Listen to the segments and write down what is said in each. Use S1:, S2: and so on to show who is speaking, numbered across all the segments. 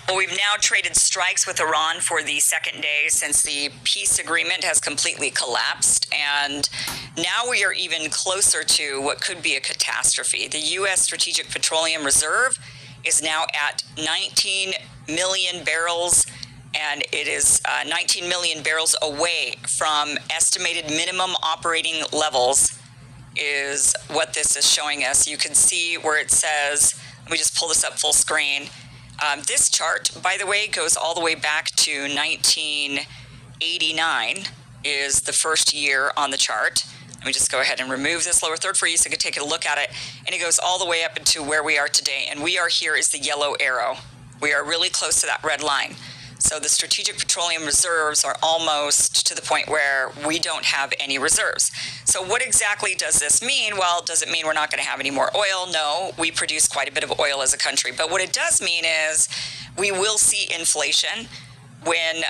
S1: Well, we've now traded strikes with Iran for the second day since the peace agreement has completely collapsed. And now we are even closer to what could be a catastrophe. The U.S. Strategic Petroleum Reserve is now at 19 million barrels, and it is 19 million barrels away from estimated minimum operating levels is what this is showing us. You can see where it says, let me just pull this up full screen. This chart, by the way, goes all the way back to 1989 is the first year on the chart. Let me just go ahead and remove this lower third for you so you can take a look at it. And it goes all the way up into where we are today. And we are here is the yellow arrow. We are really close to that red line. So the strategic petroleum reserves are almost to the point where we don't have any reserves. So what exactly does this mean? Well, does it mean we're not going to have any more oil? No, we produce quite a bit of oil as a country. But what it does mean is we will see inflation when,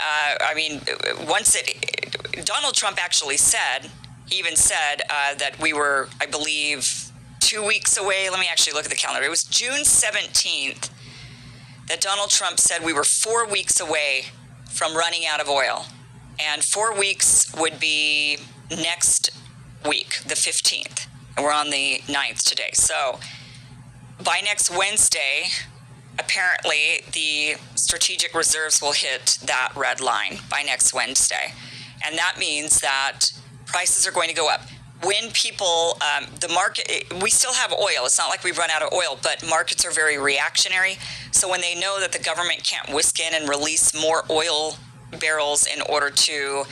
S1: Donald Trump actually said, he even said that we were, I believe, 2 weeks away. Let me actually look at the calendar. It was June 17th. That Donald Trump said we were 4 weeks away from running out of oil. And 4 weeks would be next week, the 15th. And we're on the 9th today. So by next Wednesday, apparently the strategic reserves will hit that red line by next Wednesday. And that means that prices are going to go up. When people, the market, we still have oil. It's not like we've run out of oil, but markets are very reactionary. So when they know that the government can't whisk in and release more oil barrels in order to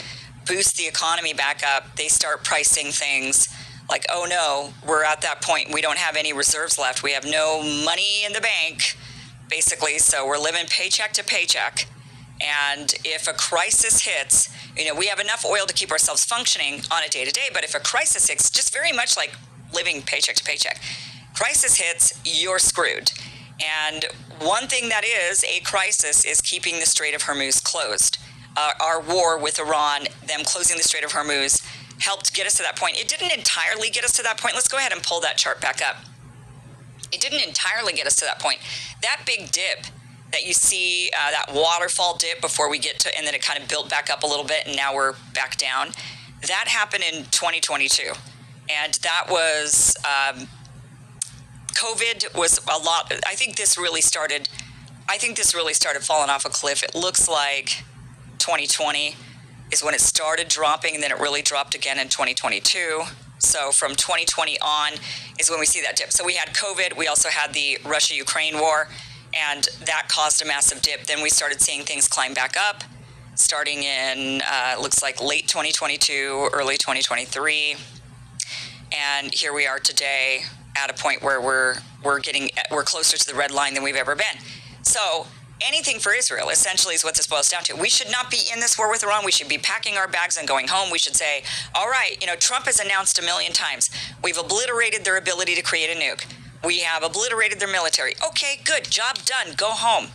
S1: boost the economy back up, they start pricing things like, oh no, we're at that point. We don't have any reserves left. We have no money in the bank, basically. So we're living paycheck to paycheck. And if a crisis hits, we have enough oil to keep ourselves functioning on a day-to-day, but if a crisis hits, just very much like living paycheck to paycheck, crisis hits, you're screwed. And one thing that is a crisis is keeping the Strait of Hormuz closed. Our war with Iran, them closing the Strait of Hormuz, helped get us to that point. It didn't entirely get us to that point. Let's go ahead and pull that chart back up. It didn't entirely get us to that point. That big dip that you see, that waterfall dip before we get to, and then it kind of built back up a little bit, and now we're back down. That happened in 2022. And that was, COVID was a lot. I think this really started falling off a cliff. It looks like 2020 is when it started dropping, and then it really dropped again in 2022. So from 2020 on is when we see that dip. So we had COVID. We also had the Russia-Ukraine war, and that caused a massive dip. Then we started seeing things climb back up, starting in, looks like late 2022, early 2023. And here we are today at a point where we're closer to the red line than we've ever been. So anything for Israel, essentially, is what this boils down to. We should not be in this war with Iran. We should be packing our bags and going home. We should say, all right, Trump has announced 1 million times, we've obliterated their ability to create a nuke. We have obliterated their military. Okay, good, job done, go home.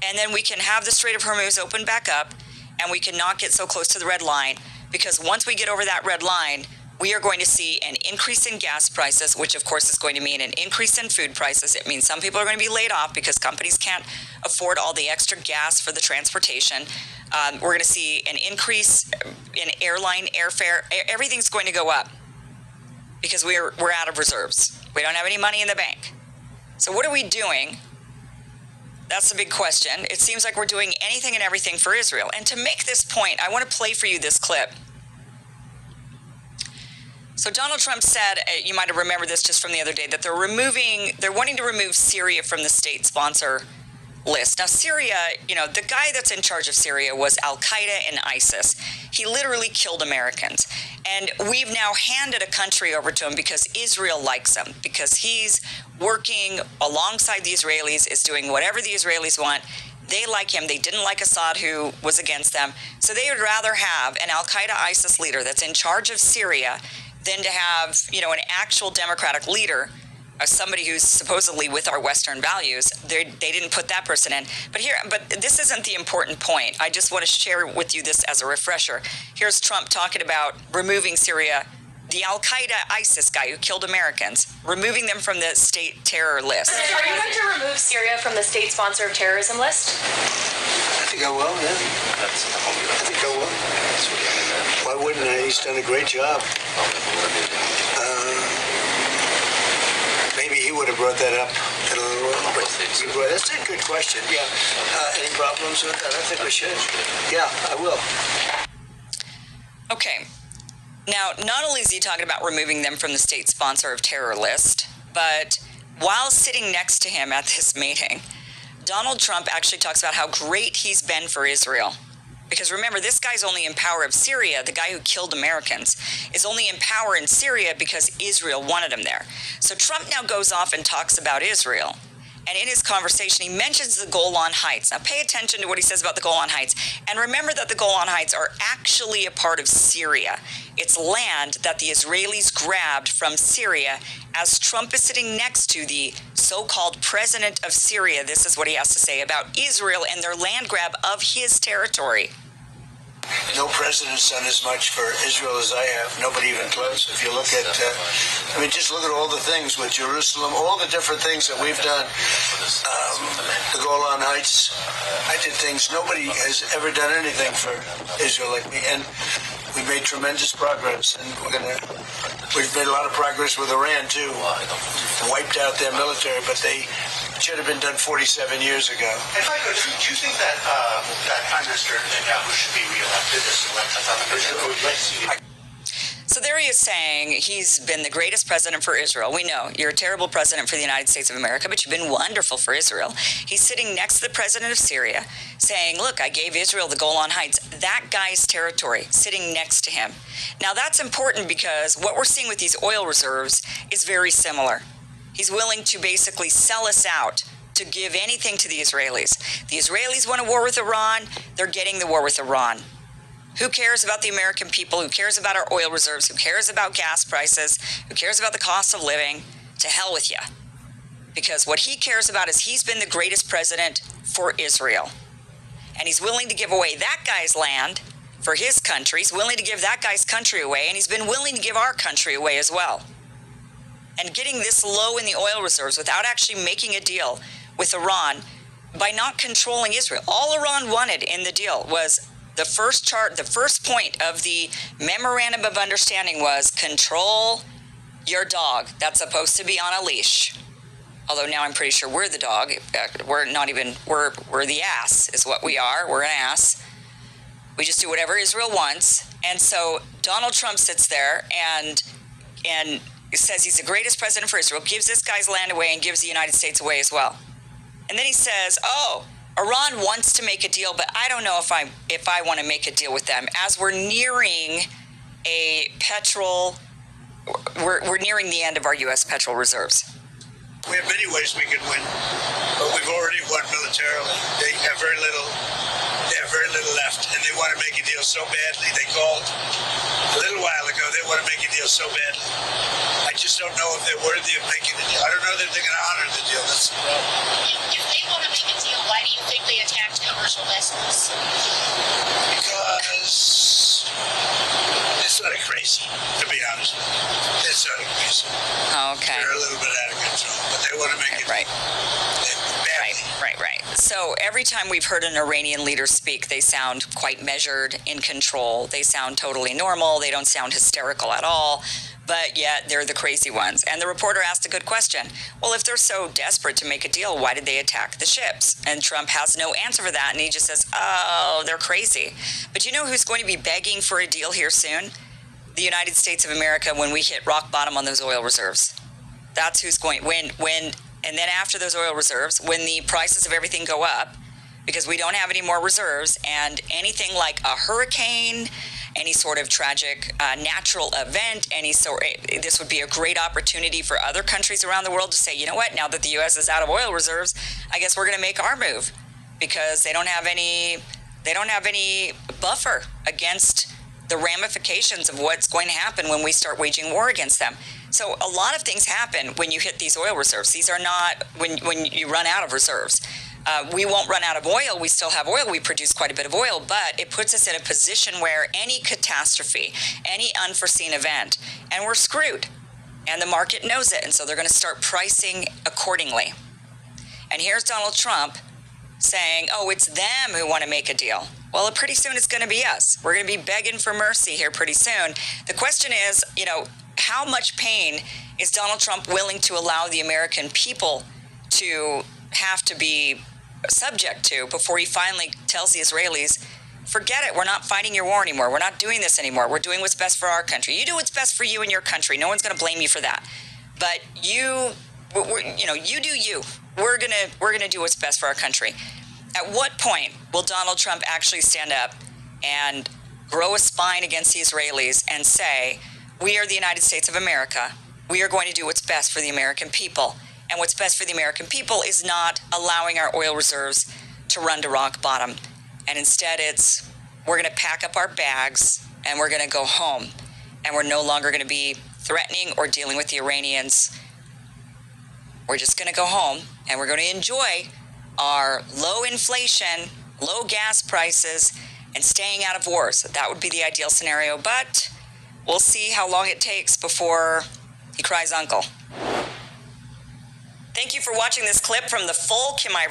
S1: And then we can have the Strait of Hormuz open back up, and we can not get so close to the red line, because once we get over that red line, we are going to see an increase in gas prices, which of course is going to mean an increase in food prices. It means some people are going to be laid off because companies can't afford all the extra gas for the transportation. We're going to see an increase in airline airfare. Everything's going to go up because we're out of reserves. We don't have any money in the bank. So what are we doing? That's the big question. It seems like we're doing anything and everything for Israel. And to make this point, I want to play for you this clip. So Donald Trump said, you might have remembered this just from the other day, that they're wanting to remove Syria from the state sponsor list. Now, Syria, the guy that's in charge of Syria was Al-Qaeda and ISIS. He literally killed Americans. And we've now handed a country over to him because Israel likes him, because he's working alongside the Israelis, is doing whatever the Israelis want. They like him. They didn't like Assad, who was against them. So they would rather have an Al-Qaeda ISIS leader that's in charge of Syria than to have, an actual democratic leader, somebody who's supposedly with our Western values. They didn't put that person in. But this isn't the important point. I just want to share with you this as a refresher. Here's Trump talking about removing Syria, the Al-Qaeda ISIS guy who killed Americans, removing them from the state terror list.
S2: Are you going to remove Syria from the state sponsor of terrorism list?
S3: I think I will, yeah. I think I will. Why wouldn't I? He's done a great job. Maybe he would have brought that up in a little while. But that's a good question, yeah. Any problems with that? I think we should. Yeah, I will.
S1: Okay. Now, not only is he talking about removing them from the state sponsor of terror list, but while sitting next to him at this meeting, Donald Trump actually talks about how great he's been for Israel. Because remember, this guy's only in power of Syria. The guy who killed Americans is only in power in Syria because Israel wanted him there. So Trump now goes off and talks about Israel. And in his conversation, he mentions the Golan Heights. Now, pay attention to what he says about the Golan Heights. And remember that the Golan Heights are actually a part of Syria. It's land that the Israelis grabbed from Syria as Trump is sitting next to the so-called president of Syria. This is what he has to say about Israel and their land grab of his territory.
S3: No president's done as much for Israel as I have. Nobody even close. If you look at, just look at all the things with Jerusalem, all the different things that we've done. The Golan Heights, I did things. Nobody has ever done anything for Israel like me. And we made tremendous progress. And we've made a lot of progress with Iran, too. Wiped out their military, but they should have been done 47 years ago.
S4: If I could, do you think that Prime Minister Netanyahu should be re-elected as the
S1: So there he is saying he's been the greatest president for Israel. We know you're a terrible president for the United States of America, but you've been wonderful for Israel. He's sitting next to the president of Syria saying, look, I gave Israel the Golan Heights, that guy's territory, sitting next to him. Now that's important because what we're seeing with these oil reserves is very similar. He's willing to basically sell us out to give anything to the Israelis. The Israelis want a war with Iran. They're getting the war with Iran. Who cares about the American people? Who cares about our oil reserves? Who cares about gas prices? Who cares about the cost of living? To hell with you. Because what he cares about is he's been the greatest president for Israel. And he's willing to give away that guy's land for his country. He's willing to give that guy's country away. And he's been willing to give our country away as well. And getting this low in the oil reserves without actually making a deal with Iran by not controlling Israel. All Iran wanted in the deal was the first point of the memorandum of understanding was control your dog. That's supposed to be on a leash. Although now I'm pretty sure we're the dog. We're the ass is what we are. We're an ass. We just do whatever Israel wants. And so Donald Trump sits there and says he's the greatest president for Israel, gives this guy's land away and gives the United States away as well. And then he says, oh, Iran wants to make a deal, but I don't know if I want to make a deal with them. As we're nearing we're nearing the end of our U.S. petrol reserves.
S3: We have many ways we can win, but we've already won militarily. They have very little left, and they want to make a deal so badly. They called a little while ago. They want to make a deal so badly. I just don't know if they're worthy of making the deal. I don't know that they're going to honor the deal. That's the problem.
S5: If they want to make a deal, why do you think they attacked commercial vessels?
S3: Because they're sort of crazy, to be honest with you. They're sort of crazy.
S1: Okay.
S3: They're a little bit out of control, but they want to make it
S1: right.
S3: Badly.
S1: Right. So every time we've heard an Iranian leader speak, they sound quite measured, in control. They sound totally normal. They don't sound hysterical at all. But yet they're the crazy ones. And the reporter asked a good question. Well, if they're so desperate to make a deal, why did they attack the ships? And Trump has no answer for that. And he just says, oh, they're crazy. But you know who's going to be begging for a deal here soon? The United States of America when we hit rock bottom on those oil reserves. That's who's going, and then after those oil reserves, when the prices of everything go up, because we don't have any more reserves, and anything like a hurricane, any sort of tragic natural event, this would be a great opportunity for other countries around the world to say, you know what, now that the U.S. is out of oil reserves, I guess we're going to make our move, because they don't have any buffer against the ramifications of what's going to happen when we start waging war against them. So a lot of things happen when you hit these oil reserves. These are not when you run out of reserves. We won't run out of oil. We still have oil. We produce quite a bit of oil, but it puts us in a position where any catastrophe, any unforeseen event, and we're screwed. And the market knows it, and so they're going to start pricing accordingly. And here's Donald Trump saying, oh, it's them who want to make a deal. Well, pretty soon it's going to be us. We're going to be begging for mercy here pretty soon. The question is, how much pain is Donald Trump willing to allow the American people to have to be subject to before he finally tells the Israelis, forget it, we're not fighting your war anymore. We're not doing this anymore. We're doing what's best for our country. You do what's best for you and your country. No one's going to blame you for that. But you do you. We're gonna do what's best for our country. At what point will Donald Trump actually stand up and grow a spine against the Israelis and say, we are the United States of America. We are going to do what's best for the American people. And what's best for the American people is not allowing our oil reserves to run to rock bottom. And instead it's, we're going to pack up our bags and we're going to go home. And we're no longer going to be threatening or dealing with the Iranians. We're just going to go home and we're going to enjoy our low inflation, low gas prices, and staying out of wars. That would be the ideal scenario, but we'll see how long it takes before he cries uncle. Thank you for watching this clip from the full Kim Iversen